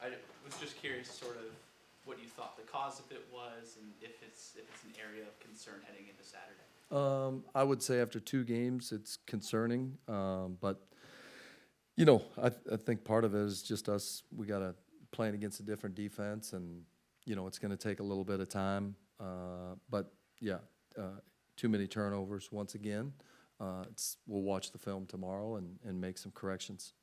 I was just curious, sort of, what you thought the cause of it was, and if it's an area of concern heading into Saturday. I would say after 2 games, it's concerning. But I think part of it is just us. We got to playing against a different defense, and it's going to take a little bit of time. But yeah, too many turnovers once again. We'll watch the film tomorrow and make some corrections.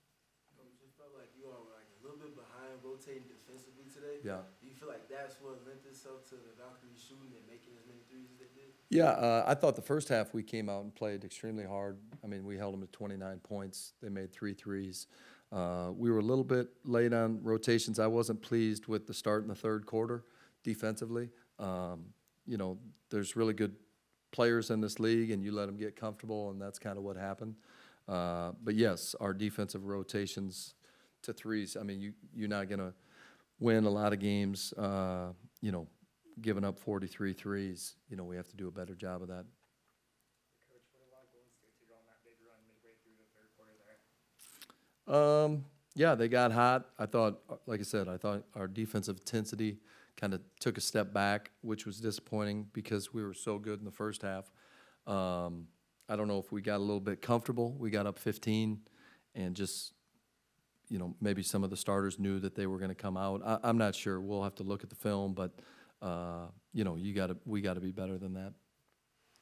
It felt like you all were like a little bit behind rotating defensively today. Yeah. Do you feel like that's what lent itself to the Valkyries shooting and making as many threes as they did? Yeah, I thought the first half we came out and played extremely hard. I mean, we held them to 29 points. They made 3 threes. We were a little bit late on rotations. I wasn't pleased with the start in the third quarter defensively. There's really good players in this league, and you let them get comfortable, and that's kind of what happened. But yes, our defensive rotations to threes. I mean, you're not going to win a lot of games, giving up 43 threes. We have to do a better job of that. Coach, what allowed Golden State to go on that big run midway through the third quarter there? Yeah, they got hot. I thought, like I said, our defensive intensity kind of took a step back, which was disappointing because we were so good in the first half. I don't know if we got a little bit comfortable. We got up 15, and just, maybe some of the starters knew that they were going to come out. I'm not sure. We'll have to look at the film, but we got to be better than that.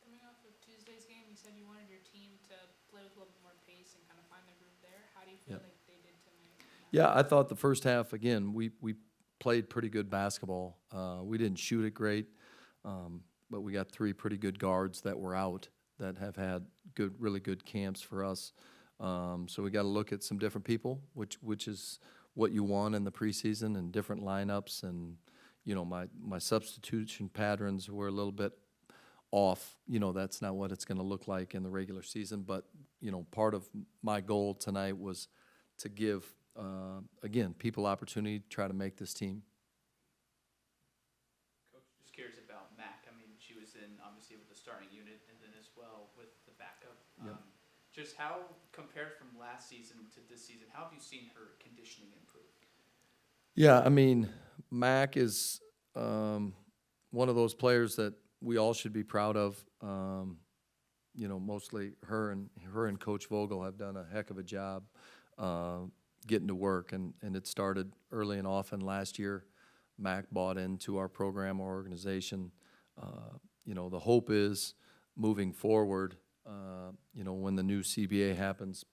Coming off of Tuesday's game, you said you wanted your team to play with a little bit more pace and kind of find their groove there. How do you feel like they did tonight? Yeah, I thought the first half, again, we played pretty good basketball. We didn't shoot it great, but we got 3 pretty good guards that were out that have had really good camps for us. So we got to look at some different people, which is what you want in the preseason, and different lineups. And my substitution patterns were a little bit off. That's not what it's going to look like in the regular season. But part of my goal tonight was to give again people opportunity to try to make this team. Coach, just curious about Mac. I mean, she was in obviously with the starting unit, and then as well with the backup. Yep. Just how, compared from last season to this season, how have you seen her conditioning improve? Yeah, I mean, Mac is one of those players that we all should be proud of. Mostly her and Coach Vogel have done a heck of a job getting to work, and it started early and often last year. Mac bought into our program, our organization. The hope is moving forward. When the new CBA happens,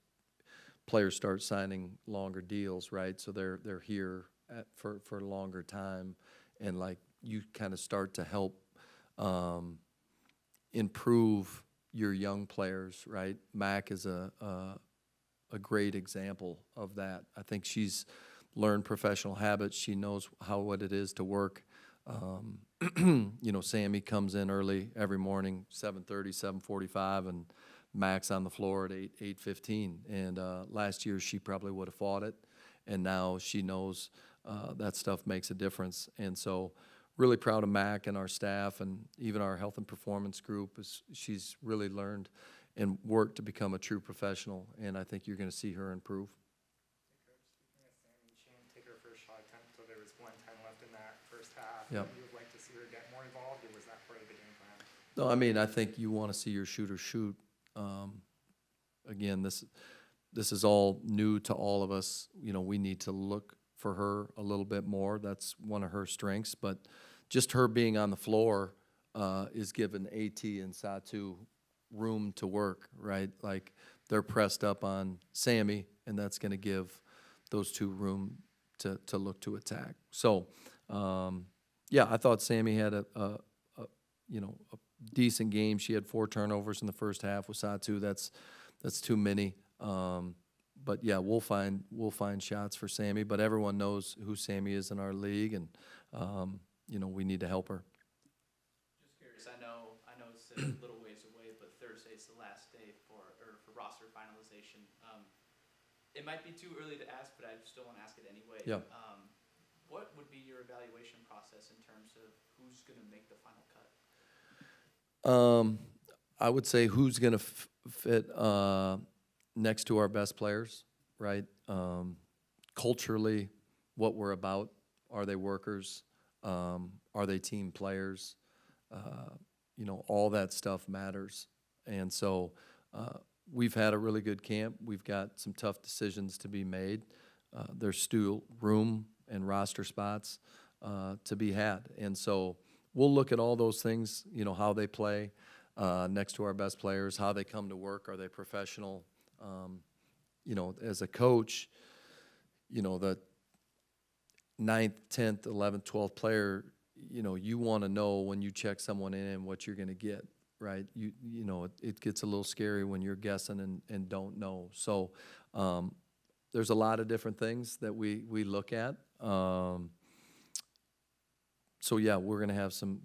players start signing longer deals, right? So they're here for a longer time, and like you kind of start to help improve your young players, right? Mac is a great example of that. I think she's learned professional habits. She knows what it is to work. Sammy comes in early every morning, 7:30, 7:45, and Mac's on the floor at 8:15. And last year she probably would have fought it, and now she knows that stuff makes a difference. And so really proud of Mac and our staff, and even our health and performance group. She's really learned and worked to become a true professional, and I think you're going to see her improve. Hey, Coach, speaking of Sammy, she didn't take her first shot attempt until there was 1:10 left in that first half. Yep. You would like to see her get more involved, or was that part of the game plan? No, I mean, I think you want to see your shooter shoot. Again, this is all new to all of us. We need to look for her a little bit more. That's one of her strengths. But just her being on the floor is giving AT and Satu room to work, right? Like they're pressed up on Sammy, and that's going to give those two room to look to attack. So, I thought Sammy had a decent game. She had 4 turnovers in the first half with Satu. That's too many. But yeah, we'll find shots for Sammy. But everyone knows who Sammy is in our league, and we need to help her. Just curious. I know it's a little ways away, but Thursday's the last day for roster finalization. It might be too early to ask, but I still want to ask it anyway. Yeah. What would be your evaluation process in terms of who's going to make the final cut? I would say who's going to fit next to our best players, right? Culturally, what we're about. Are they workers? Are they team players? You know, all that stuff matters. And so we've had a really good camp. We've got some tough decisions to be made. There's still room and roster spots to be had. And so we'll look at all those things, you know, how they play next to our best players, how they come to work, are they professional? You know, as a coach, you know, the 9th, 10th, 11th, 12th player, you know, you want to know when you check someone in what you're going to get, right? You know, it gets a little scary when you're guessing and don't know. So there's a lot of different things that we look at. So yeah, we're going to have some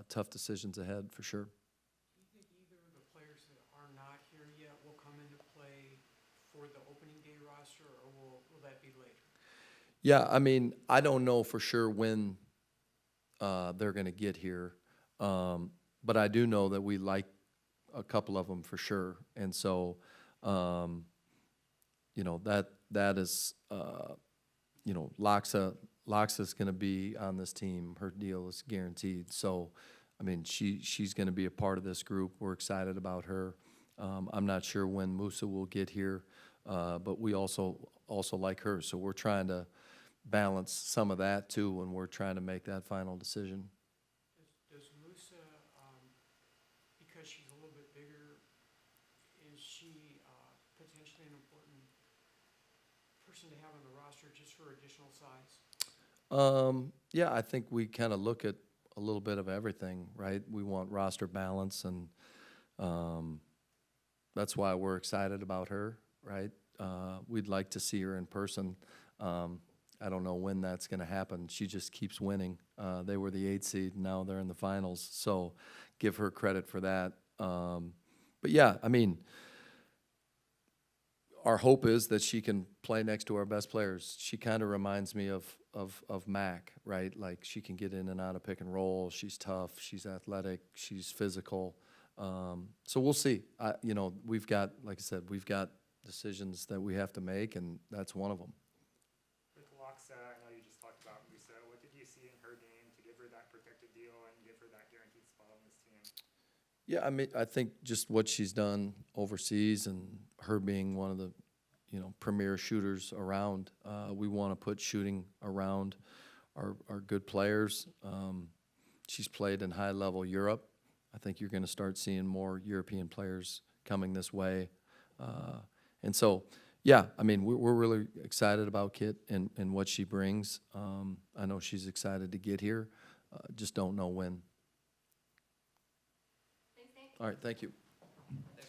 tough decisions ahead for sure. Do you think either of the players that are not here yet will come into play for the opening day roster, or will that be later? Yeah, I mean, I don't know for sure when they're going to get here, but I do know that we like a couple of them for sure, and so you know that is you know, Loxa's going to be on this team. Her deal is guaranteed. So, I mean, she's going to be a part of this group. We're excited about her. I'm not sure when Musa will get here, but we also like her. So we're trying to balance some of that too when we're trying to make that final decision. Does Musa, because she's a little bit bigger, is she potentially an important person to have on the roster just for additional size? Yeah, I think we kind of look at a little bit of everything, right? We want roster balance, and that's why we're excited about her, right? We'd like to see her in person. I don't know when that's going to happen. She just keeps winning. They were the 8th seed, and now they're in the finals, so give her credit for that. But yeah, I mean, our hope is that she can play next to our best players. She kind of reminds me of Mac, right? Like, she can get in and out of pick and roll. She's tough. She's athletic. She's physical. So we'll see. You know, we've got, like I said, we've got decisions that we have to make, and that's one of them. With Loxa, I know you just talked about Musa. What did you see in her game to give her that protected deal and give her that guaranteed spot on this team? Yeah, I mean, I think just what she's done overseas and her being one of the, you know, premier shooters around. We want to put shooting around our good players. She's played in high-level Europe. I think you're going to start seeing more European players coming this way. And so, yeah, I mean, we're really excited about Kit and what she brings. I know she's excited to get here. Just don't know when. Thanks, Nick. All right, thank you. Thanks.